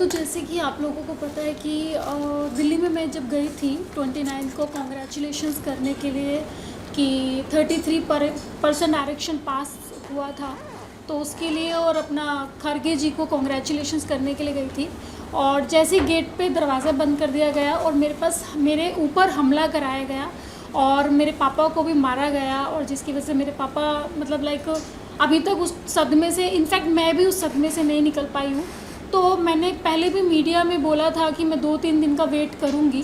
तो जैसे कि आप लोगों को पता है कि दिल्ली में मैं जब गई थी 29 को कॉन्ग्रेचुलेशंस करने के लिए कि 33% आरक्षण पास हुआ था, तो उसके लिए और अपना खड़गे जी को कॉन्ग्रेचुलेशंस करने के लिए गई थी। और जैसे ही गेट पे दरवाज़ा बंद कर दिया गया और मेरे ऊपर हमला कराया गया और मेरे पापा को भी मारा गया, और जिसकी वजह से मेरे पापा मतलब लाइक अभी तक उस सदमे से, इनफैक्ट मैं भी उस सदमे से नहीं निकल पाई हूँ। तो मैंने पहले भी मीडिया में बोला था कि मैं 2-3 दिन का वेट करूँगी,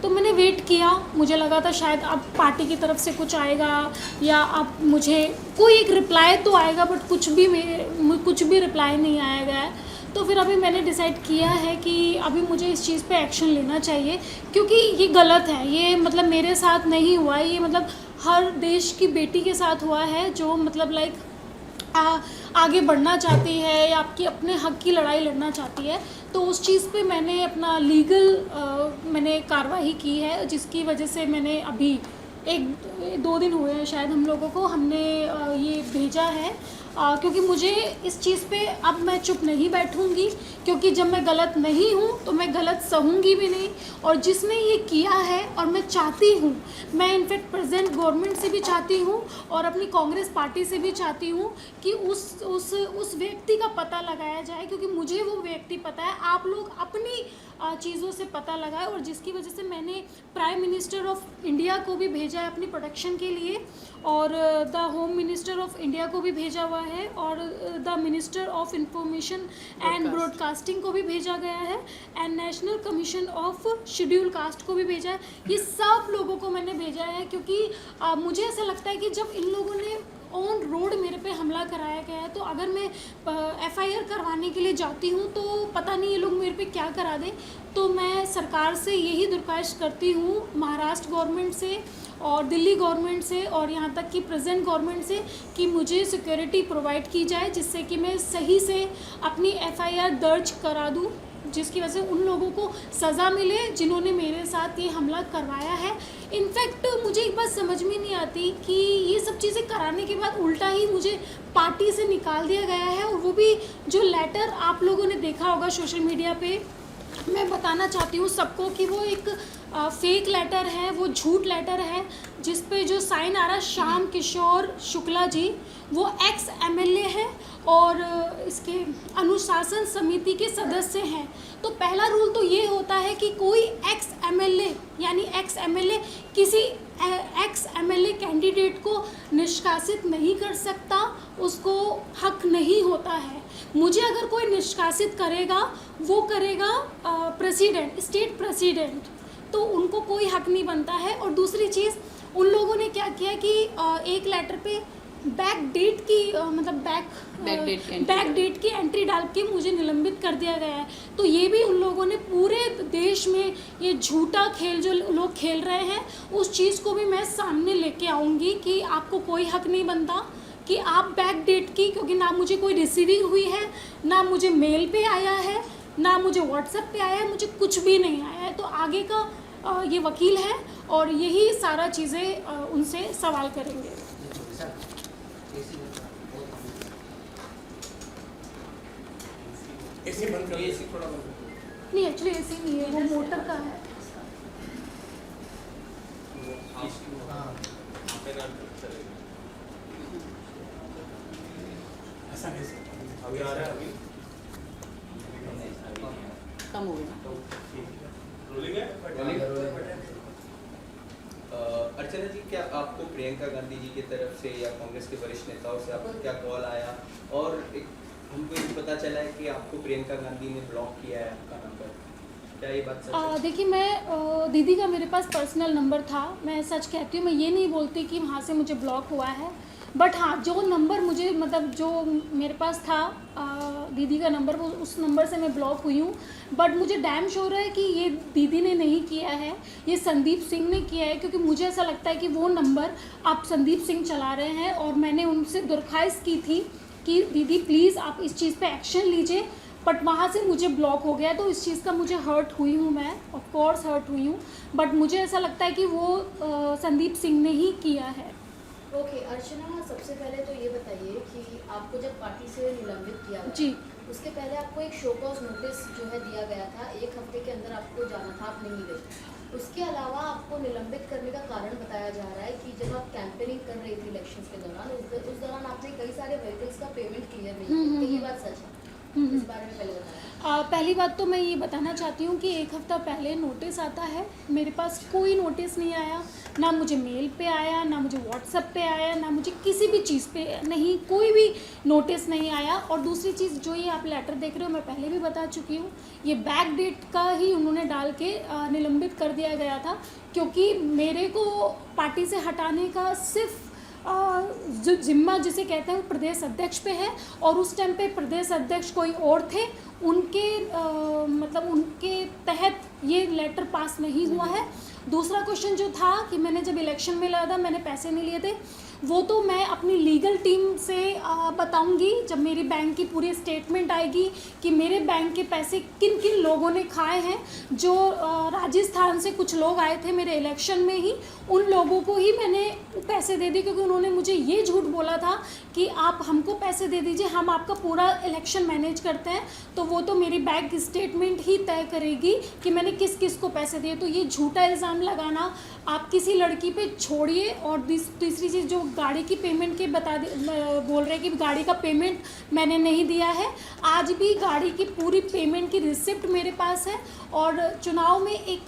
तो मैंने वेट किया। मुझे लगा था शायद अब पार्टी की तरफ से कुछ आएगा या अब मुझे कोई एक रिप्लाई तो आएगा, बट कुछ भी रिप्लाई नहीं आया गया है। तो फिर अभी मैंने डिसाइड किया है कि अभी मुझे इस चीज़ पे एक्शन लेना चाहिए, क्योंकि ये गलत है। ये मतलब मेरे साथ नहीं हुआ है, ये मतलब हर देश की बेटी के साथ हुआ है जो मतलब लाइक आगे बढ़ना चाहती है या आपकी अपने हक की लड़ाई लड़ना चाहती है। तो उस चीज़ पे मैंने अपना मैंने कार्रवाई की है, जिसकी वजह से मैंने अभी 1-2 दिन हुए हैं शायद हम लोगों को, हमने ये भेजा है, क्योंकि मुझे इस चीज़ पे अब मैं चुप नहीं बैठूंगी, क्योंकि जब मैं गलत नहीं हूँ तो मैं गलत सहूँगी भी नहीं। और जिसने ये किया है, और मैं चाहती हूँ, मैं इनफैक्ट प्रेजेंट गवर्नमेंट से भी चाहती हूँ और अपनी कांग्रेस पार्टी से भी चाहती हूँ कि उस व्यक्ति का पता लगाया जाए, क्योंकि मुझे वो व्यक्ति पता है। आप लोग अपनी चीज़ों से पता लगाए, और जिसकी वजह से मैंने प्राइम मिनिस्टर ऑफ इंडिया को भी भेजा है अपनी प्रोटेक्शन के लिए, और the home minister of India को भी भेजा हुआ है, और the minister of information and broadcasting को भी भेजा गया है, and national commission of schedule caste को भी भेजा है। ये सब लोगों को मैंने भेजा है, क्योंकि मुझे ऐसा लगता है कि जब इन लोगों ने ऑन रोड मेरे पे हमला कराया गया है, तो अगर मैं FIR करवाने के लिए जाती हूँ तो पता नहीं ये लोग मेरे पे क्या करा दें। तो मैं सरकार से यही दरख्वास्त करती हूँ, महाराष्ट्र गवर्नमेंट से और दिल्ली गवर्नमेंट से और यहाँ तक कि प्रेजेंट गवर्नमेंट से, कि मुझे सिक्योरिटी प्रोवाइड की जाए, जिससे कि मैं सही से अपनी FIR दर्ज करा दूँ, जिसकी वजह से उन लोगों को सज़ा मिले जिन्होंने मेरे साथ ये हमला करवाया है। इनफैक्ट मुझे एक बात समझ में नहीं आती कि ये सब चीज़ें कराने के बाद उल्टा ही मुझे पार्टी से निकाल दिया गया है, और वो भी जो लेटर आप लोगों ने देखा होगा सोशल मीडिया पे। मैं बताना चाहती हूँ सबको कि वो एक फेक लेटर है, वो झूठ लेटर है, जिस पे जो साइन आ रहा है श्याम किशोर शुक्ला जी, वो एक्स MLA है और इसके अनुशासन समिति के सदस्य हैं। तो पहला रूल तो ये होता है कि कोई एक्स MLA किसी एक्स MLA कैंडिडेट को निष्कासित नहीं कर सकता, उसको हक नहीं होता है। मुझे अगर कोई निष्कासित करेगा, वो करेगा प्रेसिडेंट, स्टेट प्रेसिडेंट, तो उनको कोई हक नहीं बनता है। और दूसरी चीज़, उन लोगों ने क्या किया कि एक लेटर पे बैक डेट की एंट्री डाल के मुझे निलंबित कर दिया गया है। तो ये भी उन लोगों ने पूरे देश में ये झूठा खेल जो लोग खेल रहे हैं, उस चीज़ को भी मैं सामने लेके आऊँगी कि आपको कोई हक नहीं बनता कि आप बैक डेट की, क्योंकि ना मुझे कोई रिसीविंग हुई है, ना मुझे मेल पे आया है, ना मुझे व्हाट्सएप पे आया है, मुझे कुछ भी नहीं आया है। तो आगे का ये वकील है और यही सारा चीज़ें उनसे सवाल करेंगे। एसी बंद करिए, एसी थोड़ा बंद करिए। नहीं, एक्चुअली ऐसे नहीं है, वो मोटर का है। ऐसा नहीं सर, अभी आ रहा है, अभी कम हो गया। रोलिंग है। अर्चना जी, क्या आपको प्रियंका गांधी जी की तरफ से या कांग्रेस के वरिष्ठ नेताओं से आपको क्या कॉल आया, और हमको ये पता चला है कि आपको प्रियंका गांधी ने ब्लॉक किया है आपका नंबर, क्या ये बात सच है? देखिए, मैं दीदी का मेरे पास पर्सनल नंबर था, मैं सच कहती हूँ, मैं ये नहीं बोलती कि वहाँ से मुझे ब्लॉक हुआ है, बट हाँ, जो नंबर मुझे मतलब जो मेरे पास था दीदी का नंबर, वो उस नंबर से मैं ब्लॉक हुई हूँ। बट मुझे डैम श्योर है कि ये दीदी ने नहीं किया है, ये संदीप सिंह ने किया है, क्योंकि मुझे ऐसा लगता है कि वो नंबर आप संदीप सिंह चला रहे हैं, और मैंने उनसे दरख्वास्त की थी कि दीदी प्लीज़ आप इस चीज़ पे एक्शन लीजिए, बट वहाँ से मुझे ब्लॉक हो गया। तो इस चीज़ का मुझे हर्ट हुई हूँ, मैं ऑफ कोर्स हर्ट हुई हूँ, बट मुझे ऐसा लगता है कि वो संदीप सिंह ने ही किया है। ओके अर्चना, सबसे पहले तो ये बताइए कि आपको जब पार्टी से निलंबित किया गया, जी, उसके पहले आपको एक शो कॉज नोटिस जो है दिया गया था, 1 हफ्ते के अंदर आपको जाना था, आप नहीं गए। उसके अलावा आपको निलंबित करने का कारण बताया जा रहा है कि जब आप कैंपेनिंग कर रही थी इलेक्शंस के दौरान, उस दौरान आपने कई सारे व्हीकल्स का पेमेंट क्लियर नहीं किया। ये बात सच है? इस बारे में पहले बताया। पहली बात तो मैं ये बताना चाहती हूँ कि 1 हफ़्ता पहले नोटिस आता है, मेरे पास कोई नोटिस नहीं आया, ना मुझे मेल पे आया, ना मुझे व्हाट्सएप पे आया, ना मुझे किसी भी चीज़ पे नहीं, कोई भी नोटिस नहीं आया। और दूसरी चीज़, जो ये आप लेटर देख रहे हो, मैं पहले भी बता चुकी हूँ, ये बैक डेट का ही उन्होंने डाल के निलंबित कर दिया गया था, क्योंकि मेरे को पार्टी से हटाने का सिर्फ जो जिम्मा जिसे कहते हैं वो प्रदेश अध्यक्ष पे है, और उस टाइम पे प्रदेश अध्यक्ष कोई और थे, उनके मतलब उनके तहत ये लेटर पास नहीं हुआ है। दूसरा क्वेश्चन जो था कि मैंने जब इलेक्शन में लड़ा था, मैंने पैसे नहीं लिए थे, वो तो मैं अपनी लीगल टीम से बताऊंगी जब मेरी बैंक की पूरी स्टेटमेंट आएगी कि मेरे बैंक के पैसे किन किन लोगों ने खाए हैं। जो राजस्थान से कुछ लोग आए थे मेरे इलेक्शन में ही, उन लोगों को ही मैंने पैसे दे दिए, क्योंकि उन्होंने मुझे ये झूठ बोला था कि आप हमको पैसे दे दीजिए, हम आपका पूरा इलेक्शन मैनेज करते हैं। तो वो तो मेरी बैंक स्टेटमेंट ही तय करेगी कि मैंने किस किस को पैसे दिए। तो ये झूठा इल्ज़ाम लगाना आप किसी लड़की पे छोड़िए। और तीसरी चीज़, जो गाड़ी की पेमेंट के बोल रहे हैं कि गाड़ी का पेमेंट मैंने नहीं दिया है, आज भी गाड़ी की पूरी पेमेंट की रिसिप्ट मेरे पास है। और चुनाव में एक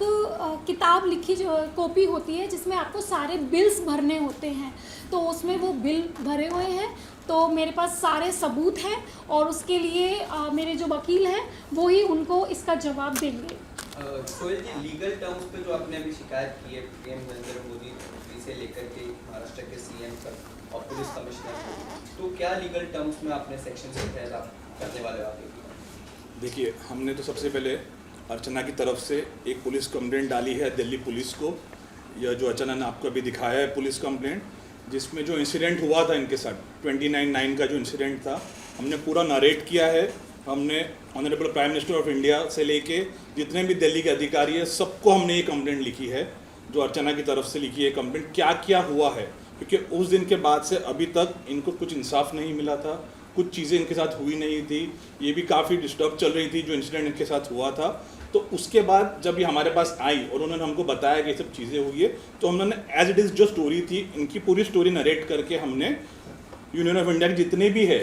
किताब लिखी जो कॉपी होती है जिसमें आपको सारे बिल्स भरने होते हैं, तो उसमें वो बिल भरे हुए हैं, तो मेरे पास सारे सबूत हैं, और उसके लिए मेरे जो वकील हैं वो ही उनको इसका जवाब देंगे। सोहेल जी, लीगल टर्म्स पे जो आपने अभी शिकायत की है पीएम नरेंद्र मोदी से लेकर के महाराष्ट्र के सीएम तक और पुलिस कमिश्नर तक, तो क्या लीगल टर्म्स में आपने सेक्शन के तहत आप करने वाले हो आगे? देखिए, हमने तो सबसे पहले अर्चना की तरफ से एक पुलिस कंप्लेंट डाली है दिल्ली पुलिस को। यह जो अर्चना ने आपको अभी दिखाया है पुलिस कंप्लेंट, जिसमें जो इंसिडेंट हुआ था इनके साथ 29/9 का जो इंसिडेंट था, हमने पूरा नरेट किया है। हमने honourable prime minister of India से लेके जितने भी दिल्ली के अधिकारी है, सबको हमने ये कंप्लेंट लिखी है, जो अर्चना की तरफ से लिखी है कंप्लेंट, क्या क्या हुआ है। क्योंकि उस दिन के बाद से अभी तक इनको कुछ इंसाफ नहीं मिला था, कुछ चीज़ें इनके साथ हुई नहीं थी, ये भी काफ़ी डिस्टर्ब चल रही थी जो इंसिडेंट इनके साथ हुआ था। तो उसके बाद जब ये हमारे पास आई और उन्होंने हमको बताया कि ये सब चीज़ें हुई है, तो हमने एज इट इज़ जो स्टोरी थी, इनकी पूरी स्टोरी नरेट करके हमने यूनियन ऑफ इंडिया के जितने भी है,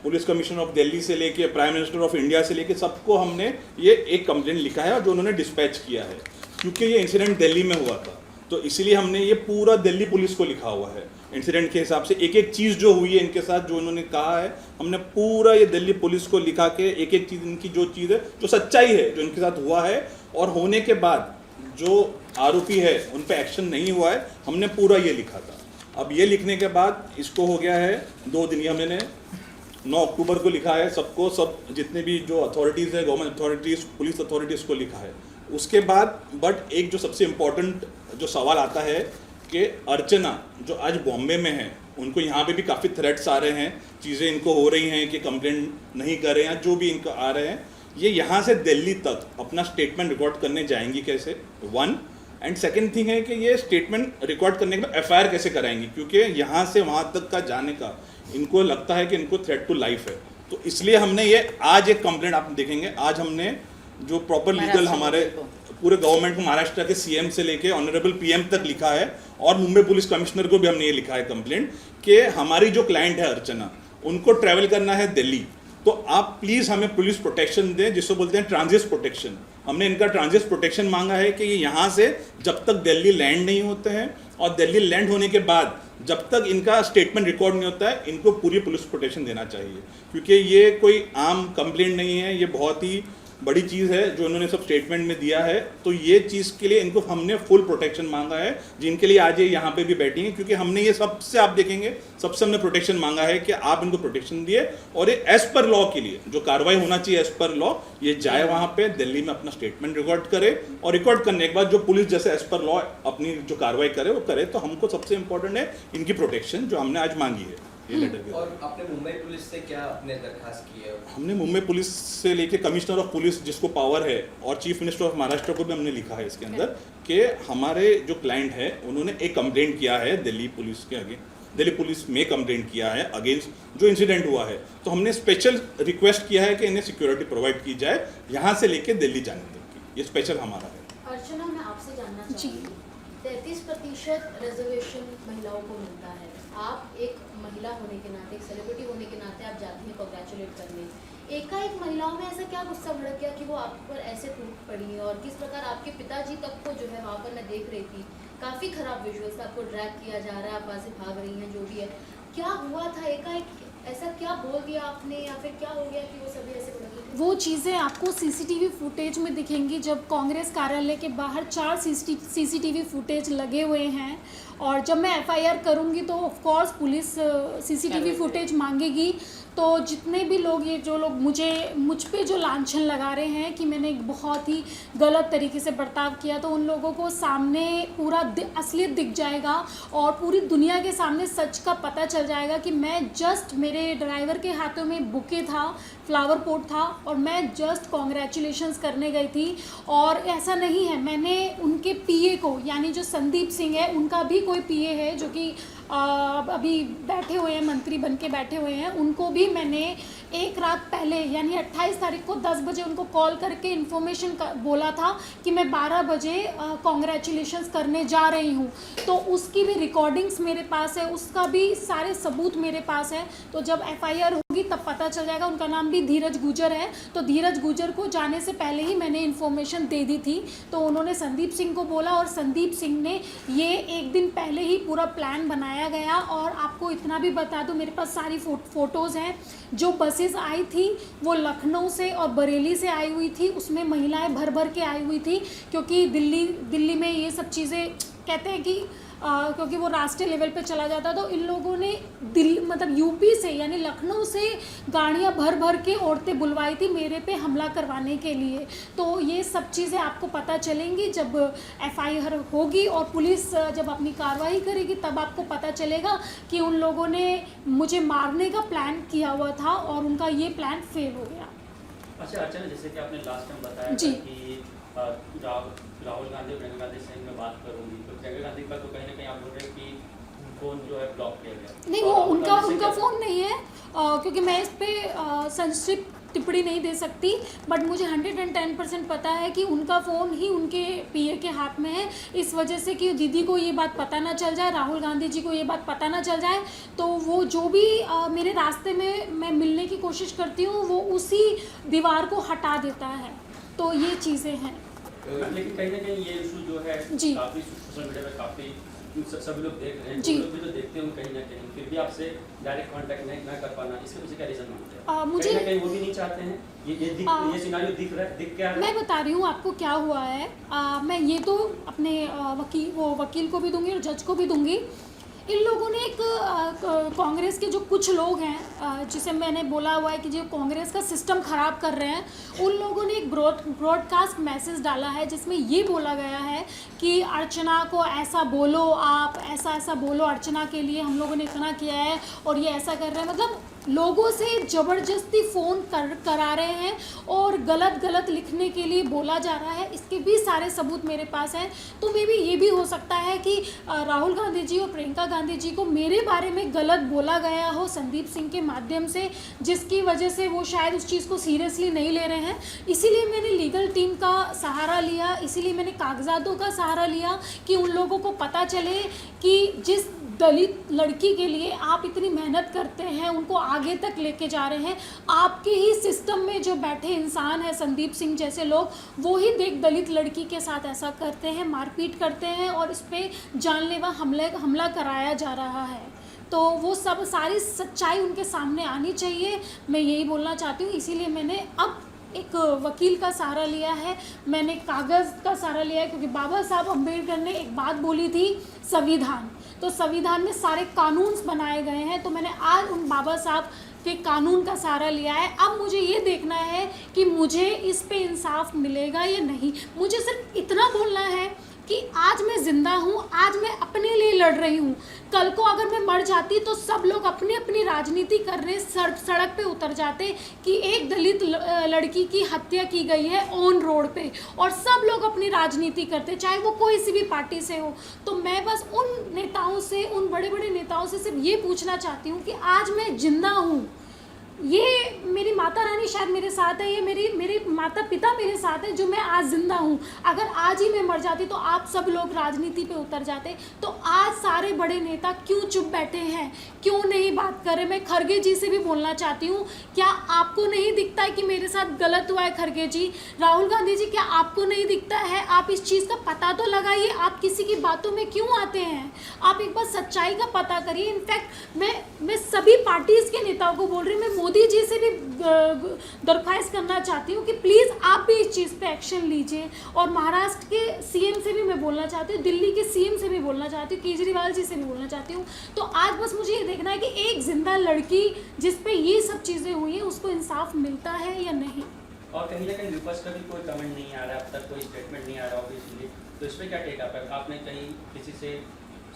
पुलिस कमिश्नर ऑफ दिल्ली से लेके प्राइम मिनिस्टर ऑफ इंडिया से लेके सबको हमने ये एक कंप्लेंट लिखा है, जो उन्होंने डिस्पैच किया है। क्योंकि ये इंसिडेंट दिल्ली में हुआ था, तो इसीलिए हमने ये पूरा दिल्ली पुलिस को लिखा हुआ है। इंसिडेंट के हिसाब से एक एक चीज़ जो हुई है इनके साथ, जो उन्होंने कहा है, हमने पूरा ये दिल्ली पुलिस को लिखा के एक एक चीज़, इनकी जो चीज़ है, जो सच्चाई है, जो इनके साथ हुआ है, और होने के बाद जो आरोपी है उन पर एक्शन नहीं हुआ है, हमने पूरा ये लिखा था। अब ये लिखने के बाद इसको हो गया है 2 दिन, ये हमने 9 अक्टूबर को लिखा है सबको, सब जितने भी जो अथॉरिटीज़ है, गवर्नमेंट अथॉरिटीज़, पुलिस अथॉरिटीज़ को लिखा है। उसके बाद बट एक जो सबसे इम्पोर्टेंट जो सवाल आता है कि अर्चना जो आज बॉम्बे में है, उनको यहाँ पे भी काफ़ी थ्रेट्स आ रहे हैं, चीज़ें इनको हो रही हैं कि कंप्लेंट नहीं कर रहे हैं, जो भी इनको आ रहे हैं, ये यहाँ से दिल्ली तक अपना स्टेटमेंट रिकॉर्ड करने जाएंगी कैसे, 1। एंड सेकेंड थिंग है कि ये स्टेटमेंट रिकॉर्ड करने के बाद एफआईआर कैसे कराएंगी, क्योंकि यहाँ से वहाँ तक का जाने का इनको लगता है कि इनको थ्रेट टू लाइफ है। तो इसलिए हमने ये आज एक कंप्लेंट आप देखेंगे, आज हमने जो प्रॉपर लीगल हमारे पूरे गवर्नमेंट को, महाराष्ट्र के सीएम से लेके ऑनरेबल पीएम तक लिखा है, और मुंबई पुलिस कमिश्नर को भी हमने ये लिखा है कंप्लेंट कि हमारी जो क्लाइंट है अर्चना, उनको ट्रैवल करना है दिल्ली, तो आप प्लीज़ हमें पुलिस प्रोटेक्शन दें, जिसको बोलते हैं ट्रांजिट प्रोटेक्शन। हमने इनका ट्रांजिट प्रोटेक्शन मांगा है कि ये यहाँ से जब तक दिल्ली लैंड नहीं होते हैं, और दिल्ली लैंड होने के बाद जब तक इनका स्टेटमेंट रिकॉर्ड नहीं होता है, इनको पूरी पुलिस प्रोटेक्शन देना चाहिए। क्योंकि ये कोई आम कंप्लेंट नहीं है, ये बहुत ही बड़ी चीज़ है जो उन्होंने सब स्टेटमेंट में दिया है। तो ये चीज़ के लिए इनको हमने फुल प्रोटेक्शन मांगा है, जिनके लिए आज ये यहाँ पे भी बैठी हैं, क्योंकि हमने ये सबसे, आप देखेंगे, सबसे हमने प्रोटेक्शन मांगा है कि आप इनको प्रोटेक्शन दिए, और ये एज पर लॉ के लिए जो कार्रवाई होना चाहिए एज पर लॉ, ये जाए वहाँ पे दिल्ली में अपना स्टेटमेंट रिकॉर्ड करे, और रिकॉर्ड करने के बाद जो पुलिस जैसे एज पर लॉ अपनी जो कार्रवाई करे वो करे। तो हमको सबसे इंपॉर्टेंट है इनकी प्रोटेक्शन, जो हमने आज मांगी है ये लेटर के। और आपने मुंबई पुलिस से क्या अपने दरखास्त की है? हमने मुंबई पुलिस से लेके कमिश्नर ऑफ पुलिस जिसको पावर है, और चीफ मिनिस्टर ऑफ महाराष्ट्र को भी हमने लिखा है इसके अंदर कि हमारे जो क्लाइंट है उन्होंने एक कंप्लेंट किया है दिल्ली पुलिस के आगे, दिल्ली पुलिस में कंप्लेंट किया है अगेंस्ट जो इंसिडेंट हुआ है। तो हमने स्पेशल रिक्वेस्ट किया है कि इन्हें सिक्योरिटी प्रोवाइड की जाए यहाँ से लेके दिल्ली जाने तक की, ये स्पेशल हमारा है। अर्चना, मैं आपसे जानना जी। चाहूँगी, 33% रिजर्वेशन महिलाओं को मिलता है। आप एक महिला होने के नाते, एक सेलिब्रिटी होने के नाते आप जाती हैं कॉन्ग्रेचुलेट करने। एकाएक महिलाओं में ऐसा क्या गुस्सा भड़क गया कि वो आप पर ऐसे टूट पड़ी, और किस प्रकार आपके पिताजी तक को जो है वहाँ पर मैं देख रही थी, काफ़ी ख़राब विजुअल्स, आपको ड्रैग किया जा रहा है, आप वहाँ से भाग रही हैं, जो भी है, क्या हुआ था एकाएक? ऐसा क्या बोल दिया आपने, या फिर क्या हो गया कि वो सभी ऐसे भड़क गए? वो चीज़ें आपको सीसीटीवी फुटेज में दिखेंगी। जब कांग्रेस कार्यालय के बाहर 4 सीसीटीवी फुटेज लगे हुए हैं, और जब मैं एफआईआर करूंगी तो of course police CCTV footage मांगेगी। तो जितने भी लोग, ये जो लोग मुझ पे जो लांछन लगा रहे हैं कि मैंने एक बहुत ही गलत तरीके से बर्ताव किया, तो उन लोगों को सामने पूरा असलियत दिख जाएगा और पूरी दुनिया के सामने सच का पता चल जाएगा कि मैं जस्ट, मेरे ड्राइवर के हाथों में बुके था, फ्लावर पोट था, और मैं जस्ट कॉन्ग्रेचुलेशंस करने गई थी। और ऐसा नहीं है, मैंने उनके पीए को, यानी जो संदीप सिंह है, उनका भी कोई पीए है जो कि अभी बैठे हुए हैं, मंत्री बन के बैठे हुए हैं, उनको भी मैंने एक रात पहले यानी 28 तारीख को 10 बजे उनको कॉल करके इन्फॉर्मेशन बोला था कि मैं 12 बजे कॉन्ग्रेचुलेशंस करने जा रही हूँ। तो उसकी भी रिकॉर्डिंग्स मेरे पास है, उसका भी सारे सबूत मेरे पास है। तो जब एफआईआर होगी तब पता चल जाएगा। उनका नाम भी धीरज गुजर है। तो धीरज गुजर को जाने से पहले ही मैंने इन्फॉर्मेशन दे दी थी। तो उन्होंने संदीप सिंह को बोला और संदीप सिंह ने ये एक दिन पहले ही पूरा प्लान बनाया गया। और आपको इतना भी बता दूं, मेरे पास सारी फ़ोटोज़ हैं। जो बसेस आई थी वो लखनऊ से और बरेली से आई हुई थी, उसमें महिलाएं भर भर के आई हुई थी, क्योंकि दिल्ली में ये सब चीज़ें कहते हैं कि क्योंकि वो राष्ट्रीय लेवल पे चला जाता। तो इन लोगों ने मतलब यूपी से यानी लखनऊ से गाड़ियां भर भर के औरतें बुलवाई थी मेरे पे हमला करवाने के लिए। तो ये सब चीज़ें आपको पता चलेंगी जब एफआईआर होगी और पुलिस जब अपनी कार्रवाई करेगी, तब आपको पता चलेगा कि उन लोगों ने मुझे मारने का प्लान किया हुआ था और उनका ये प्लान फेल हो गया। अच्छा अर्चना, जैसे कि आपने लास्ट टाइम बताया जी। था कि राहुल गांधी और प्रियंका गांधी से मैं बात करूंगी, तो प्रियंका गांधी का तो कहीं ना कहीं आप बोल रहे हैं कि फोन जो है ब्लॉक किया गया। नहीं, वो उनका फ़ोन नहीं है, क्योंकि मैं इस पर संक्षिप्त टिप्पणी नहीं दे सकती। बट मुझे 110% पता है कि उनका फ़ोन ही उनके पीए के हाथ में है, इस वजह से कि दीदी को ये बात पता ना चल जाए, राहुल गांधी जी को ये बात पता ना चल जाए। तो वो जो भी मेरे रास्ते में मैं मिलने की कोशिश करती हूँ, वो उसी दीवार को हटा देता है। तो ये चीज़ें हैं। लेकिन कहीं ना कहीं ये इशू जो है जी। काफ़ी सोशल मीडिया पे काफ़ी सभी लोग देख रहे हैं, जी। जो लोग भी जो देखते हैं कहीं ना कहीं फिर भी आपसे डायरेक्ट कांटेक्ट नहीं कर पाना, इसके पीछे क्या रीज़न मानते हैं? मुझे कहीं ना कहीं वो भी नहीं चाहते हैं, ये सिनारियो दिख रहा है, दिख क्या रहा है? मैं बता रही हूँ आपको क्या हुआ है। मैं ये तो अपने वकील को भी दूंगी और जज को भी दूंगी। इन लोगों ने एक कांग्रेस के जो कुछ लोग हैं, जिसे मैंने बोला हुआ है कि जो कांग्रेस का सिस्टम ख़राब कर रहे हैं, उन लोगों ने एक ब्रॉडकास्ट मैसेज डाला है जिसमें ये बोला गया है कि अर्चना को ऐसा बोलो, आप ऐसा बोलो, अर्चना के लिए हम लोगों ने इतना किया है और ये ऐसा कर रहे हैं। मतलब लोगों से ज़बरदस्ती फ़ोन करा रहे हैं और गलत लिखने के लिए बोला जा रहा है। इसके भी सारे सबूत मेरे पास हैं। तो मे भी ये भी हो सकता है कि राहुल गांधी जी और प्रियंका गांधी जी को मेरे बारे में गलत बोला गया हो संदीप सिंह के माध्यम से, जिसकी वजह से वो शायद उस चीज़ को सीरियसली नहीं ले रहे हैं। इसीलिए मैंने लीगल टीम का सहारा लिया, इसीलिए मैंने कागजातों का सहारा लिया कि उन लोगों को पता चले कि जिस दलित लड़की के लिए आप इतनी मेहनत करते हैं, उनको आगे तक लेके जा रहे हैं, आपके ही सिस्टम में जो बैठे इंसान है संदीप सिंह जैसे लोग, वो ही दलित लड़की के साथ ऐसा करते हैं, मारपीट करते हैं और इस पर जानलेवा हमला कराया जा रहा है। तो वो सब सारी सच्चाई उनके सामने आनी चाहिए, मैं यही बोलना चाहती हूँ। इसीलिए मैंने अब एक वकील का सहारा लिया है, मैंने कागज़ का सहारा लिया है, क्योंकि बाबा साहब अम्बेडकर ने एक बात बोली थी, संविधान। तो संविधान में सारे कानून बनाए गए हैं। तो मैंने आज उन बाबा साहब के कानून का सहारा लिया है। अब मुझे ये देखना है कि मुझे इस पे इंसाफ मिलेगा या नहीं। मुझे सिर्फ इतना बोलना है कि आज मैं ज़िंदा हूँ, आज मैं अपने लिए लड़ रही हूँ। कल को अगर मैं मर जाती तो सब लोग अपनी अपनी राजनीति करने सड़क पे उतर जाते कि एक दलित लड़की की हत्या की गई है ऑन रोड पे, और सब लोग अपनी राजनीति करते, चाहे वो कोई सी भी पार्टी से हो। तो मैं बस उन नेताओं से, उन बड़े बड़े नेताओं से सिर्फ ये पूछना चाहती हूँ कि आज मैं जिंदा हूँ, ये मेरी माता रानी शायद मेरे साथ है, ये मेरे माता पिता मेरे साथ है, जो मैं आज ज़िंदा हूँ। अगर आज ही मैं मर जाती तो आप सब लोग राजनीति पे उतर जाते। तो आज सारे बड़े नेता क्यों चुप बैठे हैं, क्यों नहीं बात कर रहे? मैं खरगे जी से भी बोलना चाहती हूँ, क्या आपको नहीं दिखता है कि मेरे साथ गलत हुआ है? खरगे जी, राहुल गांधी जी, क्या आपको नहीं दिखता है? आप इस चीज़ का पता तो लगाइए, आप किसी की बातों में क्यों आते हैं? आप एक बार सच्चाई का पता करिए। इनफैक्ट मैं सभी पार्टीज़ के नेताओं को बोल रही हूँ, मैं मोदी जी से भी दरख्वास्त करना चाहती हूँ कि प्लीज़ आप भी इस चीज़ पे एक्शन लीजिए। और महाराष्ट्र के सीएम से भी मैं बोलना चाहती हूँ, दिल्ली के सीएम से भी बोलना चाहती हूँ, केजरीवाल जी से भी बोलना चाहती हूँ। तो आज बस मुझे ये देखना है कि एक जिंदा लड़की जिस पे ये सब चीज़ें हुई हैं उसको इंसाफ मिलता है या नहीं। और कहीं ना कहीं विपक्ष का भी कोई कमेंट नहीं आ रहा, अब तक कोई स्टेटमेंट नहीं आ रहा ऑब्वियसली, तो इस पर क्या टेक आप है? आपने कहीं किसी से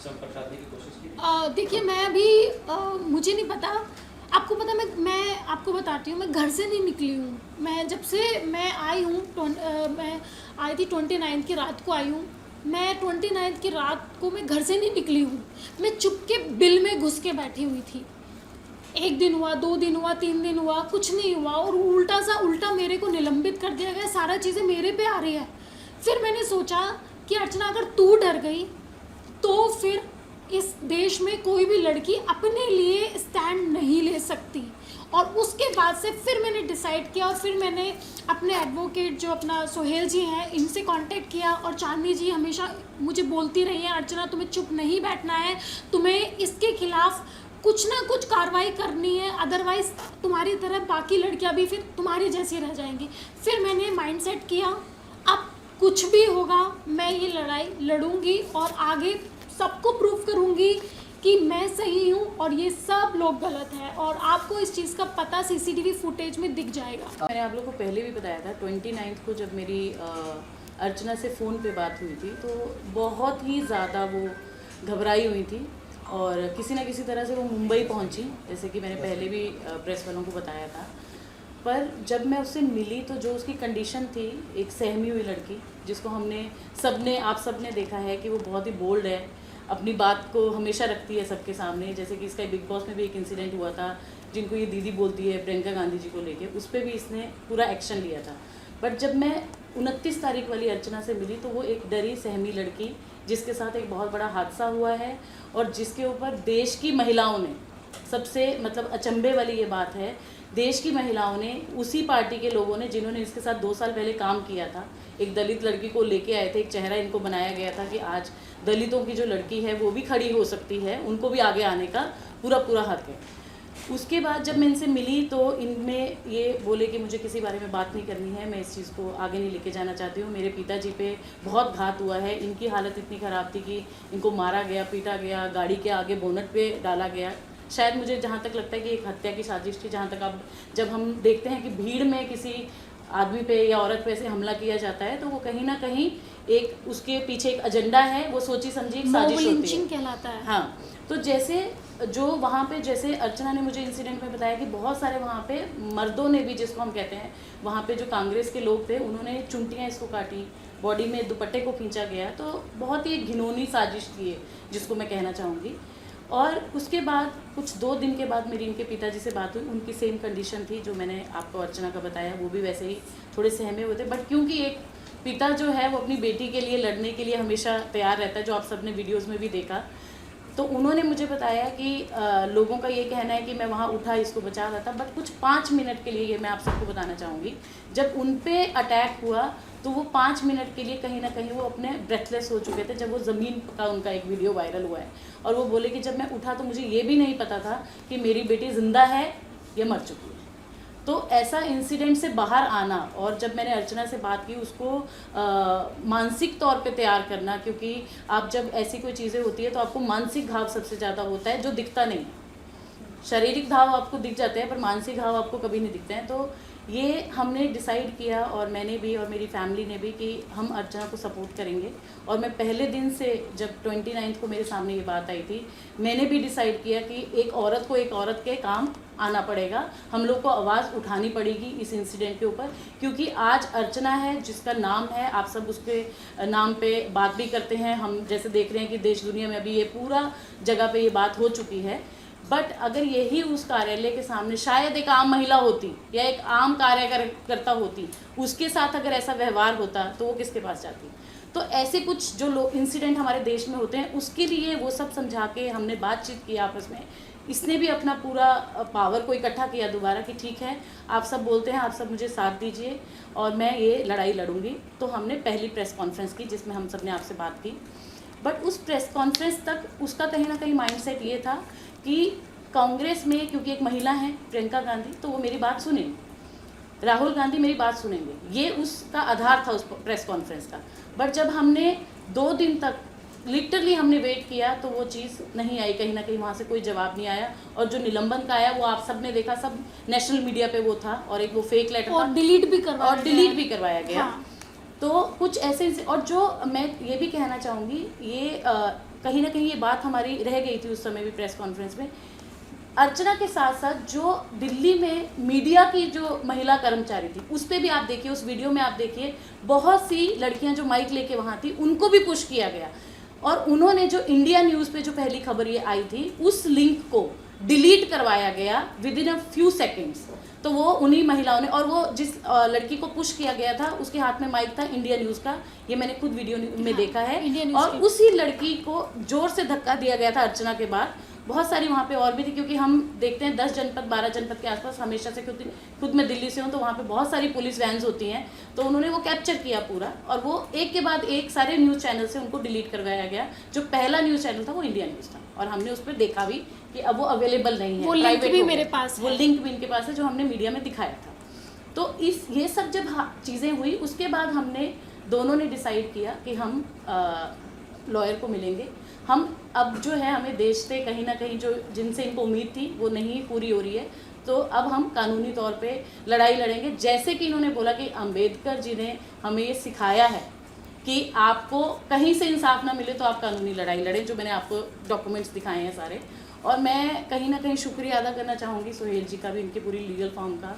संपर्क साधने की कोशिश की? देखिए, मैं अभी मुझे नहीं पता, आपको पता, मैं आपको बताती हूँ, मैं घर से नहीं निकली हूँ। मैं जब से मैं आई हूँ, मैं आई थी 29 की रात को आई हूँ। मैं 29 की रात को मैं घर से नहीं निकली हूँ, मैं चुपके बिल में घुस के बैठी हुई थी। 1 दिन हुआ, 2 दिन हुआ, 3 दिन हुआ, कुछ नहीं हुआ, और उल्टा मेरे को निलंबित कर दिया गया, सारा चीज़ें मेरे पे आ रही है। फिर मैंने सोचा कि अर्चना, अगर तू डर गई तो फिर इस देश में कोई भी लड़की अपने लिए स्टैंड नहीं ले सकती। और उसके बाद से फिर मैंने डिसाइड किया, और फिर मैंने अपने एडवोकेट जो अपना सोहेल जी हैं, इनसे कांटेक्ट किया। और चांदनी जी हमेशा मुझे बोलती रही हैं, अर्चना तुम्हें चुप नहीं बैठना है, तुम्हें इसके खिलाफ कुछ ना कुछ कार्रवाई करनी है, अदरवाइज़ तुम्हारी तरह बाकी लड़कियां भी फिर तुम्हारी जैसी रह जाएंगी। फिर मैंने माइंडसेट किया, अब कुछ भी होगा मैं ये लड़ाई लड़ूंगी और आगे सबको प्रूव करूंगी कि मैं सही हूँ और ये सब लोग गलत हैं। और आपको इस चीज़ का पता सीसीटीवी फुटेज में दिख जाएगा। मैंने आप लोग को पहले भी बताया था, 29 को जब मेरी अर्चना से फ़ोन पे बात हुई थी तो बहुत ही ज़्यादा वो घबराई हुई थी, और किसी ना किसी तरह से वो मुंबई पहुंची, जैसे कि मैंने पहले भी प्रेस वालों को बताया था। पर जब मैं उससे मिली तो जो उसकी कंडीशन थी, एक सहमी हुई लड़की, जिसको आप सबने देखा है कि वो बहुत ही बोल्ड है, अपनी बात को हमेशा रखती है सबके सामने। जैसे कि इसका बिग बॉस में भी एक इंसिडेंट हुआ था, जिनको ये दीदी बोलती है प्रियंका गांधी जी को लेके, उस पर भी इसने पूरा एक्शन लिया था। बट जब मैं 29 तारीख वाली अर्चना से मिली तो वो एक डरी सहमी लड़की, जिसके साथ एक बहुत बड़ा हादसा हुआ है और जिसके ऊपर देश की महिलाओं ने, सबसे मतलब अचंभे वाली ये बात है, देश की महिलाओं ने, उसी पार्टी के लोगों ने जिन्होंने इसके साथ 2 साल पहले काम किया था, एक दलित लड़की को लेके आए थे, एक चेहरा इनको बनाया गया था कि आज दलितों की जो लड़की है वो भी खड़ी हो सकती है, उनको भी आगे आने का पूरा हक है। उसके बाद जब मैं इनसे मिली तो इनमें ये बोले कि मुझे किसी बारे में बात नहीं करनी है, मैं इस चीज़ को आगे नहीं लेके जाना चाहती हूँ। मेरे पिताजी पे बहुत घात हुआ है, इनकी हालत इतनी ख़राब थी कि इनको मारा गया, पीटा गया, गाड़ी के आगे बोनट पे डाला गया। शायद मुझे जहाँ तक लगता है कि एक हत्या की साजिश थी। जहाँ तक अब जब हम देखते हैं कि भीड़ में किसी आदमी पे या औरत पे ऐसे हमला किया जाता है तो वो कहीं ना कहीं एक उसके पीछे एक एजेंडा है, वो सोची समझी एक साजिश होती है, कहलाता है। हाँ, तो जैसे जो वहाँ पे, जैसे अर्चना ने मुझे इंसिडेंट में बताया कि बहुत सारे वहाँ पे मर्दों ने भी, जिसको हम कहते हैं, वहाँ पे जो कांग्रेस के लोग थे उन्होंने चुंटियाँ इसको काटी, बॉडी में दुपट्टे को खींचा गया। तो बहुत ही घिनौनी साजिश थी जिसको मैं कहना चाहूँगी। और उसके बाद कुछ 2 दिन के बाद मेरी इनके पिताजी से बात हुई, उनकी सेम कंडीशन थी जो मैंने आपको अर्चना का बताया, वो भी वैसे ही थोड़े सहमे हुए थे। बट क्योंकि एक पिता जो है वो अपनी बेटी के लिए लड़ने के लिए हमेशा तैयार रहता है, जो आप सबने वीडियोज़ में भी देखा, तो उन्होंने मुझे बताया कि लोगों का ये कहना है कि मैं वहाँ उठा, इसको बचा रहा था। बट कुछ 5 मिनट के लिए, ये मैं आप सबको बताना चाहूँगी, जब उन पे अटैक हुआ तो वो 5 मिनट के लिए कहीं ना कहीं वो अपने ब्रेथलेस हो चुके थे। जब वो ज़मीन का उनका एक वीडियो वायरल हुआ है और वो बोले कि जब मैं उठा तो मुझे ये भी नहीं पता था कि मेरी बेटी ज़िंदा है या मर चुकी है। तो ऐसा इंसिडेंट से बाहर आना, और जब मैंने अर्चना से बात की, उसको मानसिक तौर पे तैयार करना, क्योंकि आप जब ऐसी कोई चीज़ें होती है तो आपको मानसिक घाव सबसे ज़्यादा होता है जो दिखता नहीं है। शारीरिक घाव आपको दिख जाते हैं पर मानसिक घाव आपको कभी नहीं दिखते हैं। तो ये हमने डिसाइड किया, और मैंने भी और मेरी फैमिली ने भी, कि हम अर्चना को सपोर्ट करेंगे। और मैं पहले दिन से, जब 29 को मेरे सामने ये बात आई थी, मैंने भी डिसाइड किया कि एक औरत को एक औरत के काम आना पड़ेगा, हम लोग को आवाज़ उठानी पड़ेगी इस इंसिडेंट के ऊपर, क्योंकि आज अर्चना है जिसका नाम है, आप सब उसके नाम पे बात भी करते हैं, हम जैसे देख रहे हैं कि देश दुनिया में अभी ये पूरा जगह पे ये बात हो चुकी है। बट अगर यही उस कार्यालय के सामने शायद एक आम महिला होती या एक आम कार्यकर्ता होती, उसके साथ अगर ऐसा व्यवहार होता तो वो किसके पास जाती? तो ऐसे कुछ जो लोग इंसिडेंट हमारे देश में होते हैं, उसके लिए वो सब समझा के हमने बातचीत की आपस में। इसने भी अपना पूरा पावर को इकट्ठा किया दोबारा कि ठीक है, आप सब बोलते हैं, आप सब मुझे साथ दीजिए और मैं ये लड़ाई लड़ूंगी। तो हमने पहली प्रेस कॉन्फ्रेंस की जिसमें हम सब ने आपसे बात की। बट उस प्रेस कॉन्फ्रेंस तक उसका कहीं ना कहीं माइंडसेट ये था कि कांग्रेस में, क्योंकि एक महिला है प्रियंका गांधी, तो वो मेरी बात सुनेंगे, राहुल गांधी मेरी बात सुनेंगे, ये उसका आधार था उस प्रेस कॉन्फ्रेंस का। बट जब हमने 2 दिन तक लिटरली हमने वेट किया तो वो चीज़ नहीं आई, कहीं ना कहीं वहाँ से कोई जवाब नहीं आया। और जो निलंबन का आया वो आप सब ने देखा, सब नेशनल मीडिया पे वो था, और एक वो फेक लेटर और था, डिलीट भी करवाया गया। हाँ। तो कुछ ऐसे, और जो मैं ये भी कहना चाहूँगी, ये कहीं ना कहीं ये बात हमारी रह गई थी उस समय भी प्रेस कॉन्फ्रेंस में। अर्चना के साथ साथ जो दिल्ली में मीडिया की जो महिला कर्मचारी थी, उस पर भी आप देखिए, उस वीडियो में आप देखिए, बहुत सी लड़कियां जो माइक लेके वहाँ थी, उनको भी पुश किया गया। और उन्होंने जो इंडिया न्यूज़ पे जो पहली खबर ये आई थी, उस लिंक को डिलीट करवाया गया with in a few seconds. तो वो उन्हीं महिलाओं ने, और वो जिस लड़की को पुश किया गया था उसके हाथ में माइक था इंडिया न्यूज़ का, ये मैंने खुद वीडियो में देखा है। और उसी लड़की को जोर से धक्का दिया गया था अर्चना के बाद। बहुत सारी वहाँ पे और भी थी, क्योंकि हम देखते हैं 10 जनपद 12 जनपद के आसपास हमेशा से, क्योंकि खुद मैं दिल्ली से हूँ, तो वहाँ पे बहुत सारी पुलिस वैन्स होती हैं। तो उन्होंने वो कैप्चर किया पूरा, और वो एक के बाद एक सारे न्यूज़ चैनल से उनको डिलीट करवाया गया। जो पहला न्यूज़ चैनल था वो इंडिया न्यूज़ था, और हमने उस पर देखा भी कि अब वो अवेलेबल नहीं है, वो लिंक भी मेरे पास है, वो लिंक भी इनके पास है जो हमने मीडिया में दिखाया था। तो ये सब जब चीज़ें हुई, उसके बाद हमने दोनों ने डिसाइड किया कि हम लॉयर को मिलेंगे। हम अब जो है, हमें देश से कहीं ना कहीं जो जिनसे इनको उम्मीद थी वो नहीं पूरी हो रही है, तो अब हम कानूनी तौर पे लड़ाई लड़ेंगे। जैसे कि इन्होंने बोला कि अंबेडकर जी ने हमें ये सिखाया है कि आपको कहीं से इंसाफ ना मिले तो आप कानूनी लड़ाई लड़ें, जो मैंने आपको डॉक्यूमेंट्स दिखाए हैं सारे। और मैं कहीं ना कहीं शुक्रिया अदा करना चाहूँगी सुहेल जी का भी, इनकी पूरी लीगल फॉर्म का,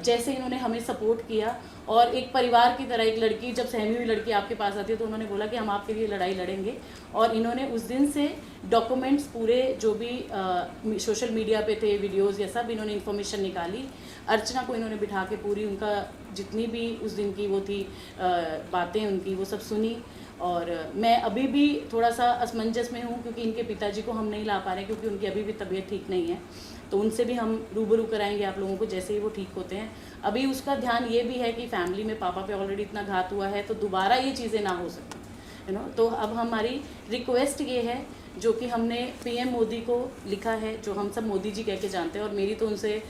जैसे इन्होंने हमें सपोर्ट किया। और एक परिवार की तरह, एक लड़की जब सहमी हुई लड़की आपके पास आती है तो उन्होंने बोला कि हम आपके लिए लड़ाई लड़ेंगे। और इन्होंने उस दिन से डॉक्यूमेंट्स पूरे जो भी सोशल मीडिया पे थे, वीडियोस, ये सब इन्होंने इन्फॉर्मेशन निकाली। अर्चना को इन्होंने बिठा के पूरी उनका जितनी भी उस दिन की वो थी बातें उनकी, वो सब सुनी। और मैं अभी भी थोड़ा सा असमंजस में हूँ, क्योंकि इनके पिताजी को हम नहीं ला पा रहे, क्योंकि उनकी अभी भी तबीयत ठीक नहीं है। तो उनसे भी हम रूबरू कराएंगे आप लोगों को जैसे ही वो ठीक होते हैं। अभी उसका ध्यान ये भी है कि फैमिली में पापा पे ऑलरेडी इतना घात हुआ है, तो दोबारा ये चीज़ें ना हो सकें, तो अब हमारी रिक्वेस्ट ये है, जो कि हमने पीएम मोदी को लिखा है, जो हम सब मोदी जी कह के जानते हैं, और मेरी तो उनसे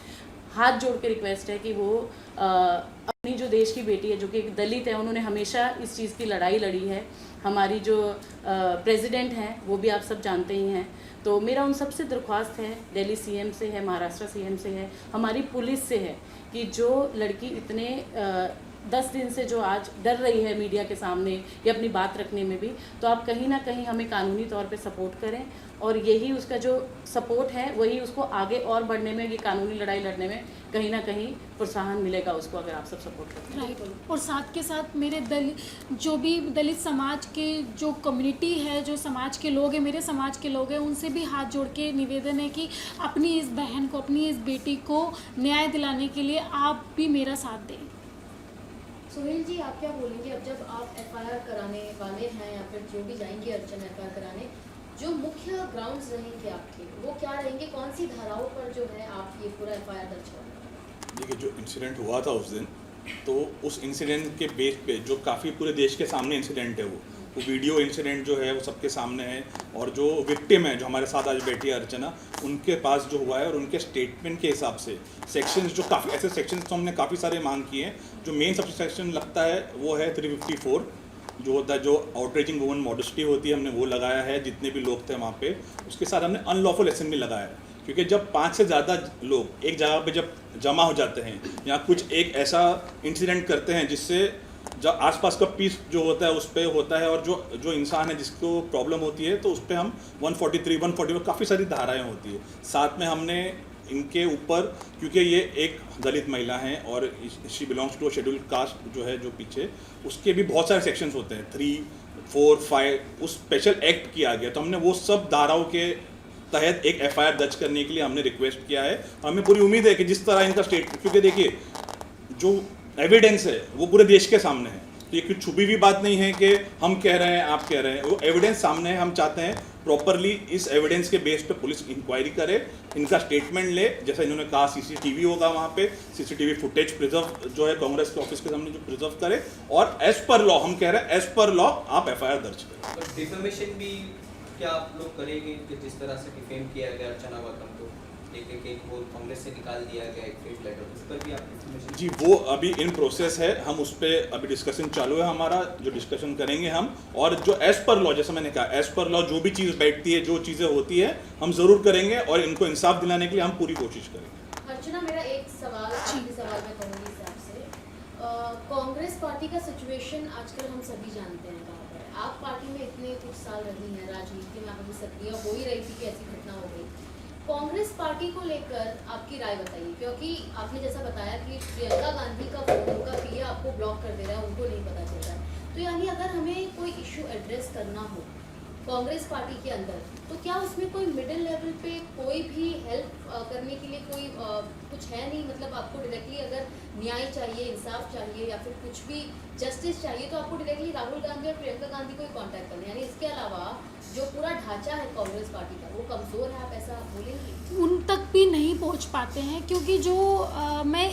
हाथ जोड़ के रिक्वेस्ट है कि वो अपनी जो देश की बेटी है, जो कि एक दलित है, उन्होंने हमेशा इस चीज़ की लड़ाई लड़ी है। हमारी जो प्रेसिडेंट हैं वो भी आप सब जानते ही हैं। तो मेरा उन सबसे दरख्वास्त है, दिल्ली सीएम से है, महाराष्ट्र सीएम से है, हमारी पुलिस से है, कि जो लड़की इतने 10 दिन से जो आज डर रही है मीडिया के सामने या अपनी बात रखने में भी, तो आप कहीं ना कहीं हमें कानूनी तौर पे सपोर्ट करें। और यही उसका जो सपोर्ट है, वही उसको आगे और बढ़ने में, ये कानूनी लड़ाई लड़ने में कहीं ना कहीं प्रोत्साहन मिलेगा उसको, अगर आप सब सपोर्ट करें। राइट। और साथ के साथ मेरे जो भी दलित समाज के जो कम्युनिटी है, जो समाज के लोग हैं, मेरे समाज के लोग हैं, उनसे भी हाथ जोड़ के निवेदन है कि अपनी इस बहन को, अपनी इस बेटी को न्याय दिलाने के लिए आप भी मेरा साथ दें। सुहेल जी, आप क्या बोलेंगे अब जब आप एफआईआर कराने वाले हैं, या फिर जो भी जाएंगे अर्चना एफआईआर कराने, जो मुख्य ग्राउंड्स रहेंगे आपके, वो क्या रहेंगे? कौन सी धाराओं पर जो है आप ये पूरा एफआईआर दर्ज कराएंगे? देखिए, जो इंसिडेंट हुआ था उस दिन, तो उस इंसिडेंट के बेस पे जो काफ़ी पूरे देश के सामने इंसिडेंट है, वो वीडियो इंसिडेंट जो है वो सबके सामने है। और जो विक्टिम है, जो हमारे साथ आज बैठी है अर्चना, उनके पास जो हुआ है और उनके स्टेटमेंट के हिसाब से सेक्शंस, जो काफ़ी ऐसे सेक्शंस तो हमने काफ़ी सारे मांग किए हैं। जो मेन सबसे सेक्शन लगता है वो है 354, जो होता है, जो आउटरीचिंग वुमन मॉडेस्टी होती है, हमने वो लगाया है। जितने भी लोग थे वहाँ पे, उसके साथ हमने अनलॉफुल असेंबली लगाया है, क्योंकि जब 5 से ज़्यादा लोग एक जगह पे जब जमा हो जाते हैं या कुछ एक ऐसा इंसिडेंट करते हैं जिससे जो आसपास का पीस जो होता है उस पर होता है, और जो इंसान है जिसको प्रॉब्लम होती है तो उस पर हम 143, 141 काफ़ी सारी धाराएं होती है। साथ में हमने इनके ऊपर, क्योंकि ये एक दलित महिला हैं और she belongs to scheduled caste जो है जो पीछे, उसके भी बहुत सारे सेक्शंस होते हैं 3, 4, 5, उस स्पेशल एक्ट किया गया। तो हमने वो सब धाराओं के तहत एक FIR दर्ज करने के लिए हमने रिक्वेस्ट किया है। हमें पूरी उम्मीद है कि जिस तरह इनका स्टेट, क्योंकि देखिए जो एविडेंस है वो पूरे देश के सामने है, तो ये कुछ छुपी हुई बात नहीं है कि हम कह रहे हैं आप कह रहे हैं, वो एविडेंस सामने है। हम चाहते हैं प्रॉपरली इस एविडेंस के बेस पे पुलिस इंक्वायरी करे, इनका स्टेटमेंट ले, जैसा इन्होंने कहा CCTV होगा वहाँ पे, CCTV फुटेज प्रिजर्व जो है कांग्रेस के ऑफिस के सामने जो प्रिजर्व करे, और एज पर लॉ, हम कह रहे हैं एज पर लॉ आप FIR दर्ज करें। और डिफेमेशन भी क्या आप लोग करेंगे कि जिस तरह से डिफेम किया गया अर्चना वाकम को, एक वो कांग्रेस से निकाल दिया गया एक फेक लेटर, उस पर भी आप डिफेमेशन? जी वो अभी इन प्रोसेस है, हम उस पर अभी डिस्कशन चालू है हमारा, जो डिस्कशन करेंगे हम, और जो एज पर लॉ, जैसे मैंने कहा एज पर लॉ जो भी चीज़ बैठती है, जो चीज़ें होती है हम ज़रूर करेंगे, और इनको इंसाफ दिलाने के लिए हम पूरी कोशिश करेंगे। अर्चना, मेरा एक सवाल, आखिरी सवाल मैं कहूँगी इस आपसे। कांग्रेस पार्टी का सिचुएशन आजकल हम सभी जानते हैं कहाँ पर है। आप पार्टी में इतने कुछ साल रही हैं, राजनीति में आप अभी सक्रिय हो ही रही थी कि ऐसी घटना हो गई। कांग्रेस पार्टी को लेकर आपकी राय बताइए, क्योंकि आपने जैसा बताया कि प्रियंका गांधी का फोन, उनका PA आपको ब्लॉक कर दे रहा है, उनको नहीं पता चल रहा है। तो यानी अगर हमें कोई इशू एड्रेस करना हो कांग्रेस पार्टी के अंदर, तो क्या उसमें कोई मिडिल लेवल पे कोई भी हेल्प करने के लिए कोई कुछ है नहीं? मतलब आपको डायरेक्टली अगर न्याय चाहिए, इंसाफ चाहिए, या फिर कुछ भी जस्टिस चाहिए, तो आपको डायरेक्टली राहुल गांधी और प्रियंका गांधी को ही कॉन्टैक्ट करना है। यानी इसके अलावा जो पूरा ढांचा है कांग्रेस पार्टी का वो कमज़ोर है, आप ऐसा बोलेंगे? उन तक भी नहीं पहुंच पाते हैं, क्योंकि जो मैं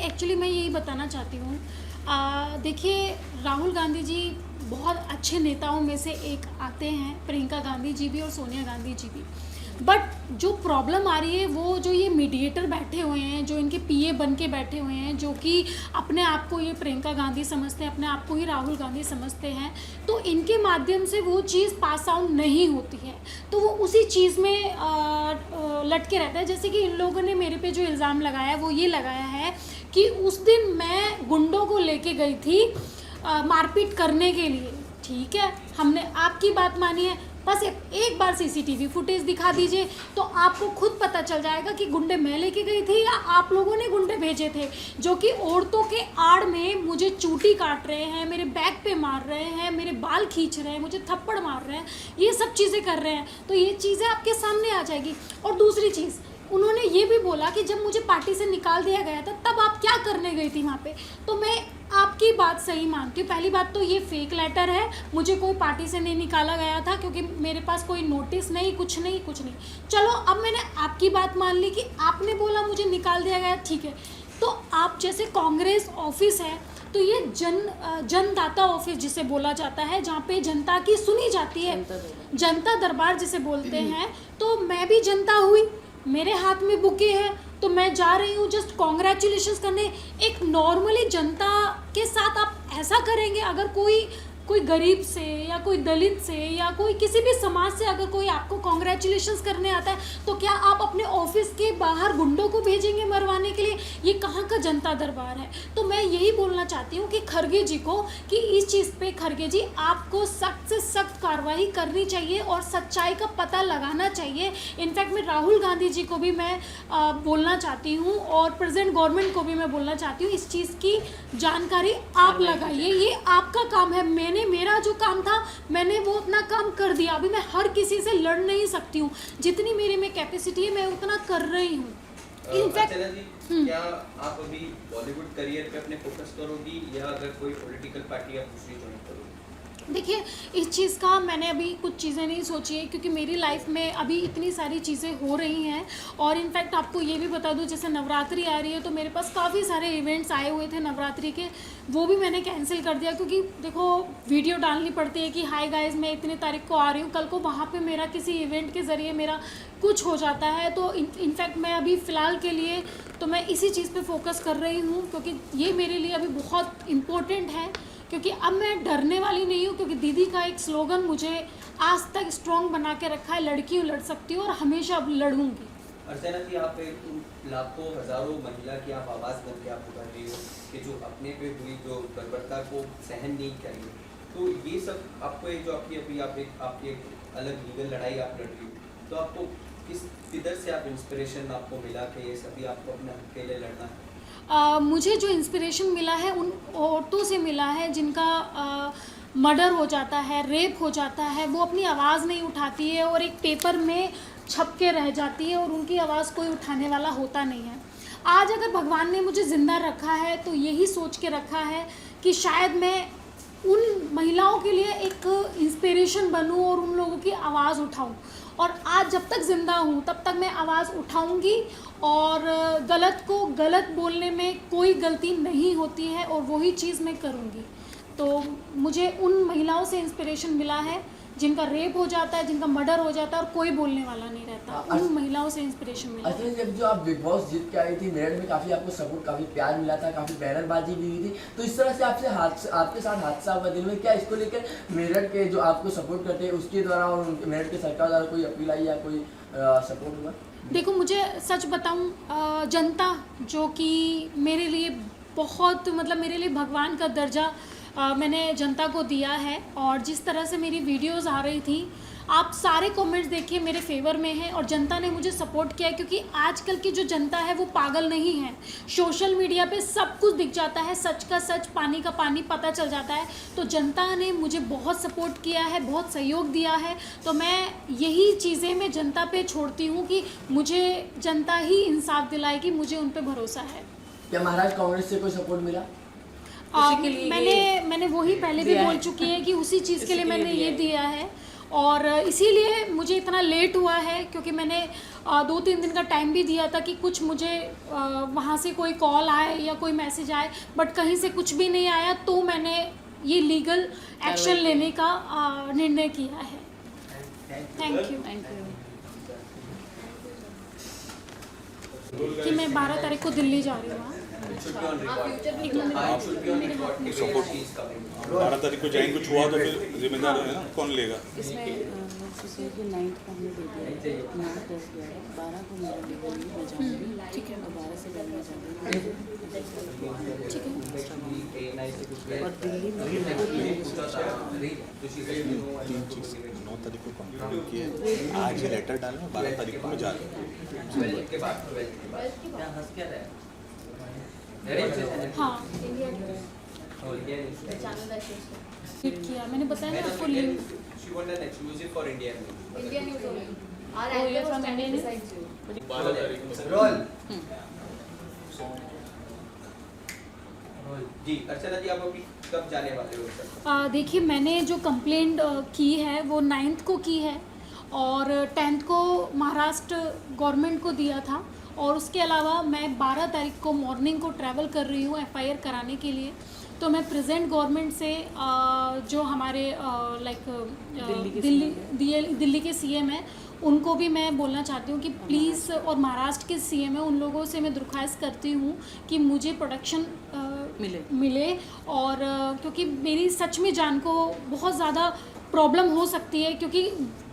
यही बताना चाहती हूँ। देखिए, राहुल गांधी जी बहुत अच्छे नेताओं में से एक आते हैं, प्रियंका गांधी जी भी और सोनिया गांधी जी भी। बट जो प्रॉब्लम आ रही है वो जो ये मीडिएटर बैठे हुए हैं, जो इनके PA बन के बैठे हुए हैं, जो कि अपने आप को ये प्रियंका गांधी समझते हैं, अपने आप को ही राहुल गांधी समझते हैं, तो इनके माध्यम से वो चीज़ पास आउट नहीं होती है, तो वो उसी चीज़ में लटके रहता है। जैसे कि इन लोगों ने मेरे पे जो इल्ज़ाम लगाया है वो ये लगाया है कि उस दिन मैं गुंडों को लेके गई थी मारपीट करने के लिए। ठीक है, हमने आपकी बात मानी है, बस एक बार CCTV फुटेज दिखा दीजिए तो आपको खुद पता चल जाएगा कि गुंडे मैं लेके गई थी या आप लोगों ने गुंडे भेजे थे, जो कि औरतों के आड़ में मुझे चूटी काट रहे हैं, मेरे बैक पे मार रहे हैं, मेरे बाल खींच रहे हैं, मुझे थप्पड़ मार रहे हैं, ये सब चीज़ें कर रहे हैं। तो ये चीज़ें आपके सामने आ जाएगी। और दूसरी चीज़, उन्होंने ये भी बोला कि जब मुझे पार्टी से निकाल दिया गया था तब आप क्या करने गई थी वहाँ पे। तो मैं आपकी बात सही मानती हूँ। पहली बात तो ये फेक लेटर है, मुझे कोई पार्टी से नहीं निकाला गया था, क्योंकि मेरे पास कोई नोटिस नहीं, कुछ नहीं। चलो, अब मैंने आपकी बात मान ली कि आपने बोला मुझे निकाल दिया गया, ठीक है। तो आप जैसे कांग्रेस ऑफिस है, तो ये जनदाता ऑफिस जिसे बोला जाता है, जहाँ पे जनता की सुनी जाती है, जनता दरबार जिसे बोलते हैं। तो मैं भी जनता हुई, मेरे हाथ में बुके है, तो मैं जा रही हूँ जस्ट कॉन्ग्रेचुलेशंस करने। एक नॉर्मली जनता के साथ आप ऐसा करेंगे? अगर कोई गरीब से या कोई दलित से या कोई किसी भी समाज से अगर कोई आपको कॉन्ग्रेचुलेशंस करने आता है, तो क्या आप अपने ऑफिस के बाहर गुंडों को भेजेंगे मरवाने के लिए? ये कहाँ का जनता दरबार है? तो मैं यही बोलना चाहती हूँ कि खड़गे जी को, कि इस चीज़ पे खड़गे जी आपको सख्त से सख्त कार्रवाई करनी चाहिए और सच्चाई का पता लगाना चाहिए। इनफैक्ट मैं राहुल गांधी जी को भी मैं बोलना चाहती हूँ, और प्रेजेंट गवर्नमेंट को भी मैं बोलना चाहती हूँ, इस चीज़ की जानकारी आप लगाइए, ये आपका काम है। मेरा जो काम था मैंने वो अपना काम कर दिया। अभी मैं हर किसी से लड़ नहीं सकती हूँ, जितनी मेरे में कैपेसिटी है मैं उतना कर रही हूँ। इनफैक्ट क्या आप अभी बॉलीवुड करियर पे अपने फोकस करोगी, या अगर कोई पॉलिटिकल पार्टी आप दूसरी ज्वाइन करोगी? देखिए, इस चीज़ का मैंने अभी कुछ चीज़ें नहीं सोची है, क्योंकि मेरी लाइफ में अभी इतनी सारी चीज़ें हो रही हैं। और इनफैक्ट आपको ये भी बता दूं, जैसे नवरात्रि आ रही है, तो मेरे पास काफ़ी सारे इवेंट्स आए हुए थे नवरात्रि के, वो भी मैंने कैंसिल कर दिया, क्योंकि देखो वीडियो डालनी पड़ती है कि हाय गाइस मैं इतनी तारीख को आ रही हूँ, कल को वहाँ पर मेरा किसी इवेंट के ज़रिए मेरा कुछ हो जाता है। तो इनफैक्ट मैं अभी फ़िलहाल के लिए तो मैं इसी चीज़ पर फोकस कर रही हूँ, क्योंकि ये मेरे लिए अभी बहुत इम्पोर्टेंट है। क्योंकि अब मैं डरने वाली नहीं हूँ, क्योंकि दीदी का एक स्लोगन मुझे आज तक स्ट्रॉन्ग बना के रखा है, लड़की हूँ, लड़ सकती हूँ और हमेशा अब लड़ूंगी। अर्चना जी, आप एक लाखों हजारों महिला की आप आवाज़ बन के आप उभर रही हो कि जो अपने पे हुई जो बर्बरता को सहन नहीं करेंगे, तो ये सब आपको जो आपकी अभी आपकी एक अलग लीगल लड़ाई आप लड़ रही हो, तो आपको किधर से आप इंस्पिरेशन आपको मिला कि ये सभी आपको अपने हक के लिए लड़ना है? मुझे जो इंस्पिरेशन मिला है उन औरतों से मिला है जिनका मर्डर हो जाता है, रेप हो जाता है, वो अपनी आवाज़ नहीं उठाती है और एक पेपर में छप के रह जाती है और उनकी आवाज़ कोई उठाने वाला होता नहीं है। आज अगर भगवान ने मुझे ज़िंदा रखा है तो यही सोच के रखा है कि शायद मैं उन महिलाओं के लिए एक इंस्पिरेशन बनूं और उन लोगों की आवाज़ उठाऊं। और आज जब तक ज़िंदा हूं तब तक मैं आवाज़ उठाऊंगी और गलत को गलत बोलने में कोई गलती नहीं होती है और वही चीज़ मैं करूंगी। तो मुझे उन महिलाओं से इंस्पिरेशन मिला है जिनका रेप हो जाता है, जिनका मर्डर हो जाता है और कोई बोलने वाला नहीं रहता। उन महिलाओं से इंस्पिरेशन मिला। अच्छा, जब जो आप बिग बॉस जीत के आई थी मेरठ में काफ़ी आपको सपोर्ट, काफ़ी प्यार मिला था, काफ़ी बैनरबाजी भी हुई थी, तो इस तरह से आपके साथ हादसा हुआ दिल में, क्या इसको लेकर मेरठ के जो आपको सपोर्ट करते हैं उसके द्वारा और मेरठ के सरकार द्वारा कोई अपील आई या कोई सपोर्ट हुआ? देखो, मुझे सच बताऊं, जनता जो कि मेरे लिए बहुत मतलब मेरे लिए भगवान का दर्जा मैंने जनता को दिया है। और जिस तरह से मेरी वीडियोस आ रही थी, आप सारे कमेंट्स देखिए मेरे फेवर में हैं और जनता ने मुझे सपोर्ट किया है, क्योंकि आजकल की जो जनता है वो पागल नहीं है। सोशल मीडिया पे सब कुछ दिख जाता है, सच का सच, पानी का पानी पता चल जाता है। तो जनता ने मुझे बहुत सपोर्ट किया है, बहुत सहयोग दिया है। तो मैं यही चीज़ें मैं जनता पे छोड़ती हूँ कि मुझे जनता ही इंसाफ दिलाएगी, मुझे उन पर भरोसा है। क्या महाराष्ट्र कांग्रेस से कोई सपोर्ट मिला? उसी के लिए मैंने वही पहले भी बोल चुकी है कि उसी चीज़ के लिए मैंने ये दिया है। और इसीलिए मुझे इतना लेट हुआ है, क्योंकि मैंने 2-3 दिन का टाइम भी दिया था कि कुछ मुझे वहाँ से कोई कॉल आए या कोई मैसेज आए, बट कहीं से कुछ भी नहीं आया। तो मैंने ये लीगल एक्शन लेने का निर्णय किया है। Thank you. कि मैं 12 तारीख को दिल्ली जा रही हूँ। आप 12 तारीख को जाएंगे, कुछ हुआ तो फिर जिम्मेदार है ना, कौन लेगा? इसमें किसी की 9 को हमने दे दिया है, 9, 10, 11, 12 को मेरा लीगल मैं जाऊँगी, ठीक है, और 12 से पहले मैं जाऊँगी, ठीक है। और दिल्ली में 9 तारीख को कंप्लीट किए, आज ये लेटर डालना, 12 तारीख को मैं जा रहा हूँ। हाँ, हिट किया मैंने, बताया ना आपको link. She wanted an exclusive for India News. India News only. Our Oh, you're anchor was from standing India beside you. 12 तारीख को रोल जी। अर्चना जी, आप अभी कब जाने वाले हो सर? देखिए, मैंने जो कंप्लेंट की है वो 9th को की है और 10th को महाराष्ट्र गवर्नमेंट को दिया था। और उसके अलावा मैं 12 तारीख को मॉर्निंग को ट्रैवल कर रही हूँ FIR कराने के लिए। तो मैं प्रेजेंट गवर्नमेंट से जो हमारे दिल्ली के CM हैं उनको भी मैं बोलना चाहती हूँ कि प्लीज़, और महाराष्ट्र के CM हैं उन लोगों से मैं दरख्वास्त करती हूँ कि मुझे प्रोटेक्शन मिले। और क्योंकि मेरी सच में जान को बहुत ज़्यादा प्रॉब्लम हो सकती है, क्योंकि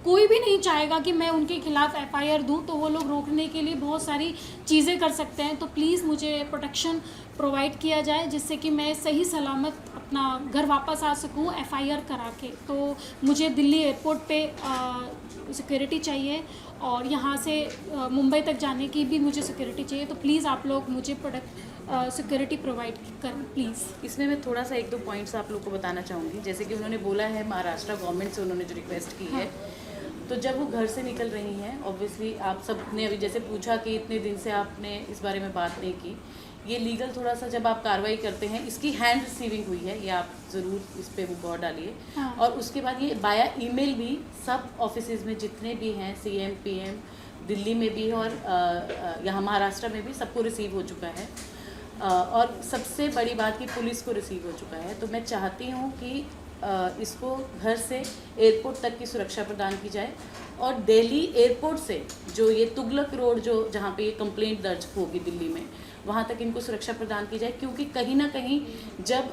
कोई भी नहीं चाहेगा कि मैं उनके खिलाफ़ FIR दूं, तो वो लोग रोकने के लिए बहुत सारी चीज़ें कर सकते हैं। तो प्लीज़ मुझे प्रोटेक्शन प्रोवाइड किया जाए, जिससे कि मैं सही सलामत अपना घर वापस आ सकूं FIR करा के। तो मुझे दिल्ली एयरपोर्ट पे सिक्योरिटी चाहिए और यहाँ से मुंबई तक जाने की भी मुझे सिक्योरिटी चाहिए। तो प्लीज़ आप लोग मुझे सिक्योरिटी प्रोवाइड करें प्लीज़। इसमें मैं थोड़ा सा 1-2 पॉइंट्स आप लोग को बताना चाहूँगी। जैसे कि उन्होंने बोला है महाराष्ट्र गवर्नमेंट से उन्होंने जो रिक्वेस्ट की है, तो जब वो घर से निकल रही हैं, ऑब्वियसली आप सब ने अभी जैसे पूछा कि इतने दिन से आपने इस बारे में बात नहीं की, ये लीगल थोड़ा सा जब आप कार्रवाई करते हैं, इसकी हैंड रिसीविंग हुई है, ये आप ज़रूर इस पर गौर डालिए। हाँ। और उसके बाद ये बाया ईमेल भी सब ऑफिसेज में जितने भी हैं, CM PM दिल्ली में भी और यहाँ महाराष्ट्र में भी सबको रिसीव हो चुका है। और सबसे बड़ी बात कि पुलिस को रिसीव हो चुका है। तो मैं चाहती हूँ कि इसको घर से एयरपोर्ट तक की सुरक्षा प्रदान की जाए और दिल्ली एयरपोर्ट से जो ये तुगलक रोड जो जहाँ पे ये कंप्लेंट दर्ज होगी दिल्ली में, वहाँ तक इनको सुरक्षा प्रदान की जाए। क्योंकि कहीं ना कहीं जब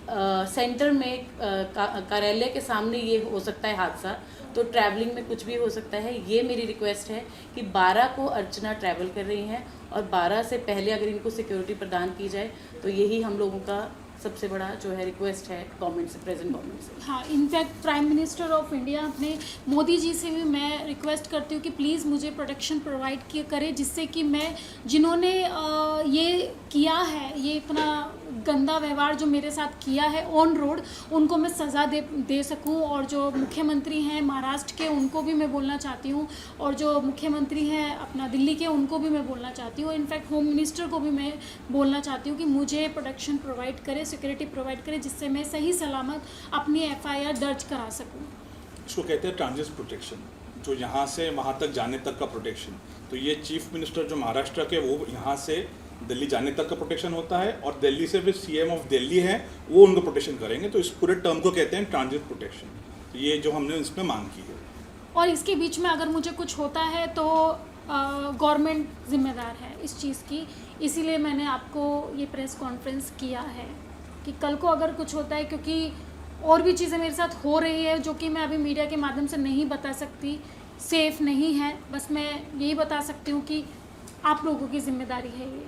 सेंटर में कार्यालय के सामने ये हो सकता है हादसा, तो ट्रैवलिंग में कुछ भी हो सकता है। ये मेरी रिक्वेस्ट है कि 12 को अर्चना ट्रैवल कर रही हैं और 12 से पहले अगर इनको सिक्योरिटी प्रदान की जाए तो यही हम लोगों का सबसे बड़ा जो है रिक्वेस्ट है गवर्नमेंट से, प्रेजेंट गवर्नमेंट से। हाँ, in fact prime minister of India अपने मोदी जी से भी मैं रिक्वेस्ट करती हूँ कि प्लीज़ मुझे प्रोटेक्शन प्रोवाइड करें, जिससे कि मैं जिन्होंने ये किया है, ये इतना गंदा व्यवहार जो मेरे साथ किया है ऑन रोड, उनको मैं सज़ा दे सकूं। और जो मुख्यमंत्री हैं महाराष्ट्र के, उनको भी मैं बोलना चाहती हूँ, और जो मुख्यमंत्री हैं अपना दिल्ली के, उनको भी मैं बोलना चाहती हूँ। इनफैक्ट होम मिनिस्टर को भी मैं बोलना चाहती हूँ कि मुझे प्रोटेक्शन प्रोवाइड करें, सिक्योरिटी प्रोवाइड करें, जिससे मैं सही सलामत अपनी FIR दर्ज करा सकूँ। इसको कहते हैं ट्रांजिट प्रोटेक्शन, जो यहाँ से वहाँ तक जाने तक का प्रोटेक्शन। तो ये चीफ मिनिस्टर जो महाराष्ट्र के, वो यहाँ से दिल्ली जाने तक का प्रोटेक्शन होता है, और दिल्ली से भी CM ऑफ दिल्ली है, वो उनको प्रोटेक्शन करेंगे। तो इस पूरे टर्म को कहते हैं ट्रांजिट प्रोटेक्शन। तो ये जो हमने इसमें मांग की है। और इसके बीच में अगर मुझे कुछ होता है तो गवर्नमेंट जिम्मेदार है इस चीज़ की। इसीलिए मैंने आपको ये प्रेस कॉन्फ्रेंस किया है कि कल को अगर कुछ होता है, क्योंकि और भी चीज़ें मेरे साथ हो रही है जो कि मैं अभी मीडिया के माध्यम से नहीं बता सकती, सेफ़ नहीं है। बस मैं यही बता सकती हूँ कि आप लोगों की जिम्मेदारी है ये,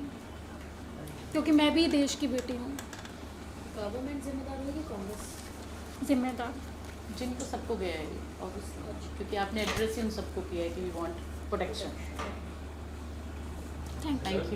क्योंकि मैं भी देश की बेटी हूँ। गवर्नमेंट जिम्मेदार होगी, कांग्रेस जिम्मेदार जिनको सबको गया है ऑब्वियसली, क्योंकि आपने एड्रेस ही उन सबको किया है कि we want protection. Thank you. Thank you.